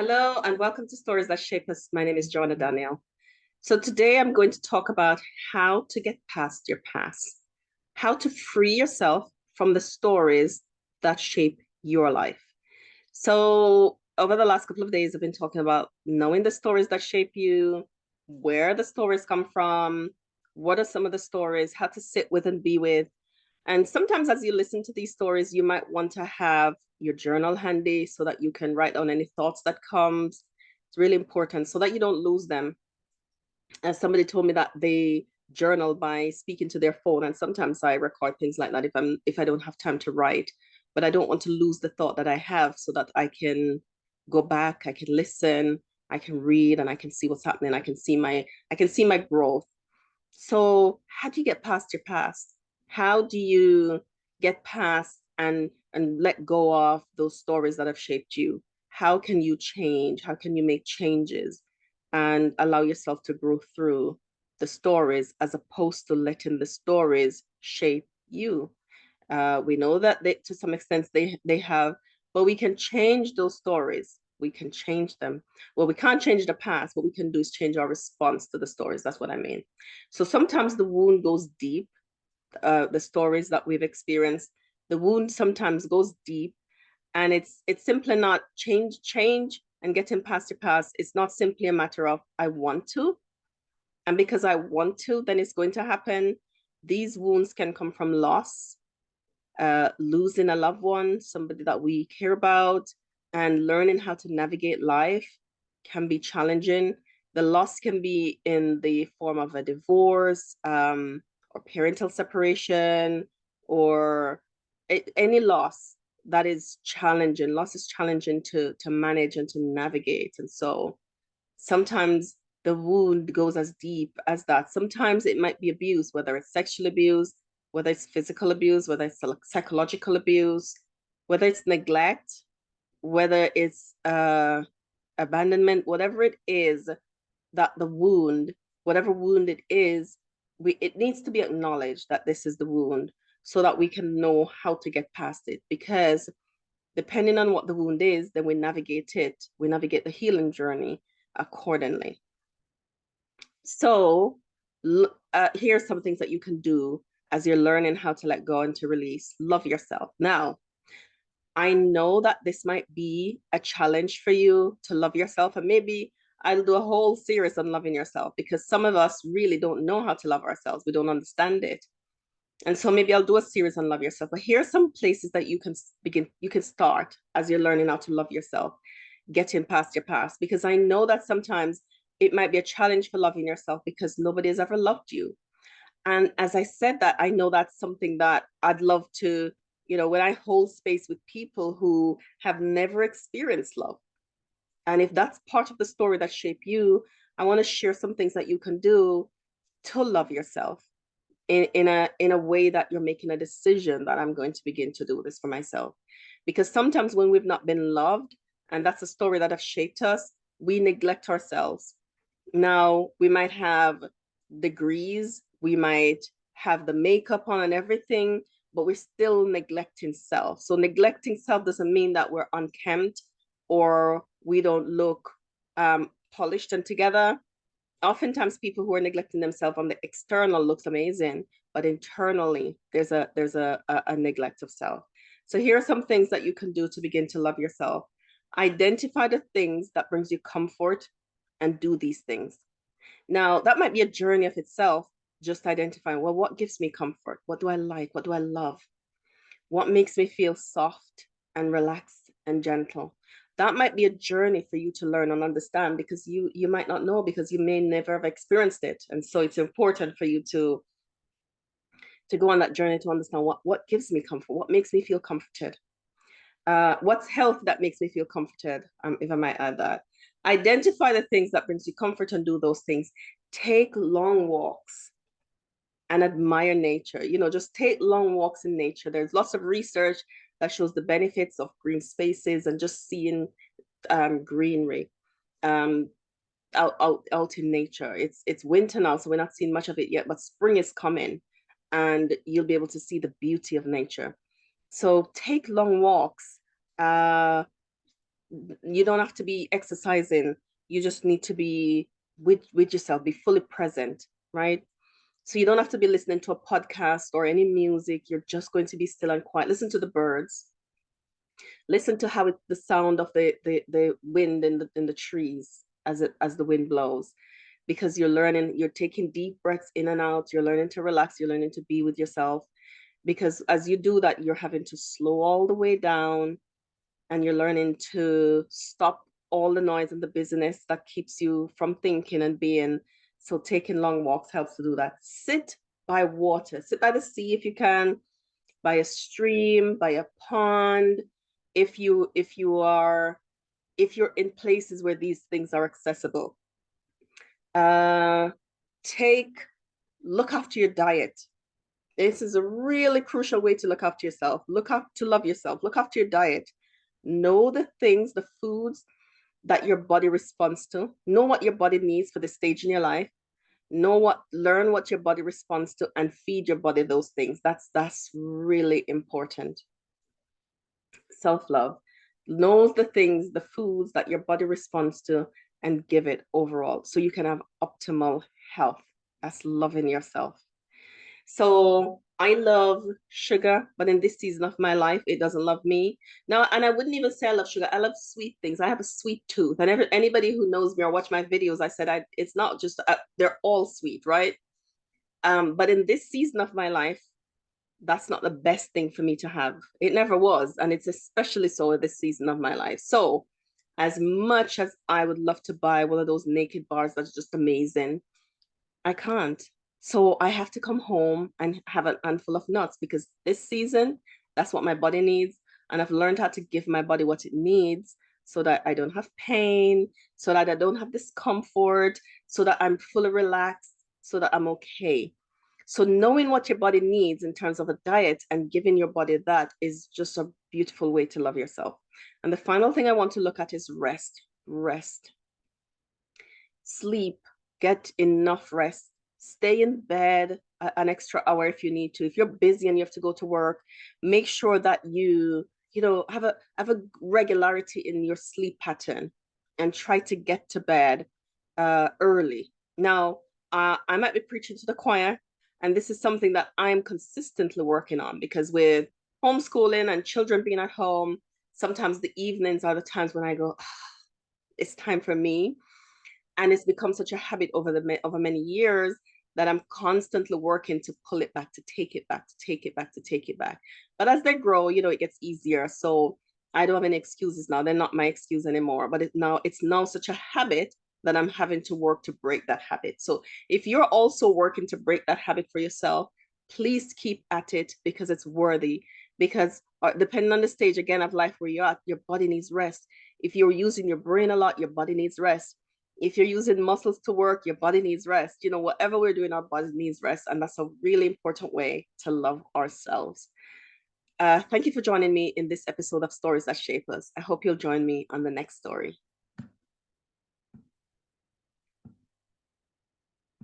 Hello and welcome to Stories That Shape Us. My name is Joanna Daniel. So today I'm going to talk about how to get past your past, how to free yourself from the stories that shape your life. So over the last couple of days, I've been talking about knowing the stories that shape you, where the stories come from, what are some of the stories, how to sit with and be with. And sometimes as you listen to these stories, you might want to have your journal handy so that you can write down any thoughts that comes. It's really important so that you don't lose them. As somebody told me that they journal by speaking to their phone, and sometimes I record things like that if I don't have time to write, but I don't want to lose the thought that I have so that I can go back, I can listen, I can read, and I can see what's happening. I can see my growth. So how do you get past your past? How do you get past and let go of those stories that have shaped you? How can you change? How can you make changes and allow yourself to grow through the stories as opposed to letting the stories shape you? We know that to some extent they have, but we can change those stories. We can change them. Well, we can't change the past. What we can do is change our response to the stories. That's what I mean. So sometimes the wound goes deep. The stories that we've experienced, the wound sometimes goes deep, and it's simply not change and getting past your past. It's not simply a matter of I want to, and because I want to, then it's going to happen. These wounds can come from loss, losing a loved one, somebody that we care about, and learning how to navigate life can be challenging. The loss can be in the form of a divorce, or parental separation, or any loss that is challenging. Loss is challenging to manage and to navigate. And so sometimes the wound goes as deep as that. Sometimes it might be abuse, whether it's sexual abuse, whether it's physical abuse, whether it's psychological abuse, whether it's neglect, whether it's abandonment, whatever it is that the wound, whatever wound it is, it needs to be acknowledged that this is the wound so that we can know how to get past it. Because depending on what the wound is, then we navigate the healing journey accordingly. So here are some things that you can do as you're learning how to let go and to release. Love yourself. Now, I know that this might be a challenge for you to love yourself, and maybe I'll do a whole series on loving yourself because some of us really don't know how to love ourselves. We don't understand it. And so maybe I'll do a series on love yourself. But here are some places that you can start as you're learning how to love yourself, getting past your past, because I know that sometimes it might be a challenge for loving yourself because nobody has ever loved you. And as I said that, I know that's something that I'd love to, when I hold space with people who have never experienced love. And if that's part of the story that shape you, I want to share some things that you can do to love yourself in a way that you're making a decision that I'm going to begin to do this for myself. Because sometimes when we've not been loved, and that's a story that has shaped us, we neglect ourselves. Now, we might have degrees, we might have the makeup on and everything, but we're still neglecting self. So neglecting self doesn't mean that we're unkempt or we don't look polished and together. Oftentimes people who are neglecting themselves on the external looks amazing, but internally there's a neglect of self. So here are some things that you can do to begin to love yourself. Identify the things that brings you comfort and do these things. Now, that might be a journey of itself, just identifying, well, what gives me comfort? What do I like? What do I love? What makes me feel soft and relaxed and gentle? That might be a journey for you to learn and understand because you might not know because you may never have experienced it. And so it's important for you to go on that journey to understand what gives me comfort, what makes me feel comforted. What's health that makes me feel comforted, if I might add that. Identify the things that brings you comfort and do those things. Take long walks and admire nature. Just take long walks in nature. There's lots of research that shows the benefits of green spaces and just seeing greenery out in nature. It's winter now, so we're not seeing much of it yet, but spring is coming and you'll be able to see the beauty of nature. So take long walks. You don't have to be exercising. You just need to be with yourself, be fully present, right? So you don't have to be listening to a podcast or any music. You're just going to be still and quiet. Listen to the birds. Listen to how the sound of the wind in the trees as the wind blows, because you're learning, you're taking deep breaths in and out, you're learning to relax, you're learning to be with yourself. Because as you do that, you're having to slow all the way down, and you're learning to stop all the noise and the busyness that keeps you from thinking and being. So taking long walks helps to do that. Sit by water, sit by the sea if you can, by a stream, by a pond. If you're in places where these things are accessible, uh, take look after your diet. This is a really crucial way to look after yourself. Look up to love yourself. Look after your diet. Know the things, the foods that your body responds to. Know what your body needs for the stage in your life. Learn what your body responds to, and feed your body those things. That's really important. Self-love. Knows the things, the foods that your body responds to, and give it overall so you can have optimal health. That's loving yourself. So I love sugar, but in this season of my life, it doesn't love me. Now, and I wouldn't even say I love sugar. I love sweet things. I have a sweet tooth. And anybody who knows me or watch my videos, I said it's not just, they're all sweet, right? But in this season of my life, that's not the best thing for me to have. It never was. And it's especially so this season of my life. So as much as I would love to buy one of those naked bars that's just amazing, I can't. So I have to come home and have an handful of nuts, because this season, that's what my body needs. And I've learned how to give my body what it needs so that I don't have pain, so that I don't have discomfort, so that I'm fully relaxed, so that I'm okay. So knowing what your body needs in terms of a diet and giving your body that is just a beautiful way to love yourself. And the final thing I want to look at is rest. Rest. Sleep. Get enough rest. Stay in bed an extra hour if you need to. If you're busy and you have to go to work, make sure that you have a regularity in your sleep pattern, and try to get to bed early. Now, I might be preaching to the choir, and this is something that I'm consistently working on, because with homeschooling and children being at home, sometimes the evenings are the times when I go, it's time for me. And it's become such a habit over many years that I'm constantly working to pull it back, to take it back, to take it back, to take it back. But as they grow, it gets easier. So I don't have any excuses now. They're not my excuse anymore. But it's now such a habit that I'm having to work to break that habit. So if you're also working to break that habit for yourself, please keep at it, because it's worthy. Because depending on the stage again of life where you're at, your body needs rest. If you're using your brain a lot, your body needs rest. If you're using muscles to work, your body needs rest. Whatever we're doing, our body needs rest. And that's a really important way to love ourselves. Thank you for joining me in this episode of Stories That Shape Us. I hope you'll join me on the next story.